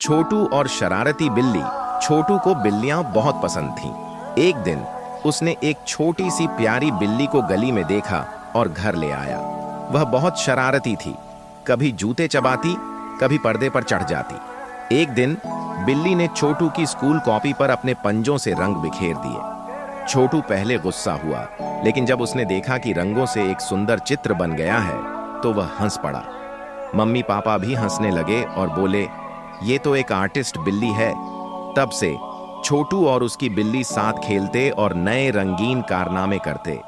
छोटू और शरारती बिल्ली। छोटू को बिल्लियां बहुत पसंद थीं। एक दिन उसने एक छोटी सी प्यारी बिल्ली को गली में देखा और घर ले आया। वह बहुत शरारती थी, कभी जूते चबाती, कभी पर्दे पर चढ़ जाती। एक दिन बिल्ली ने छोटू की स्कूल कॉपी पर अपने पंजों से रंग बिखेर दिए। छोटू पहले गुस्सा हुआ, लेकिन जब उसने देखा कि रंगों से एक सुंदर चित्र बन गया है तो वह हंस पड़ा। मम्मी पापा भी हंसने लगे और बोले, ये तो एक आर्टिस्ट बिल्ली है। तब से छोटू और उसकी बिल्ली साथ खेलते और नए रंगीन कारनामे करते।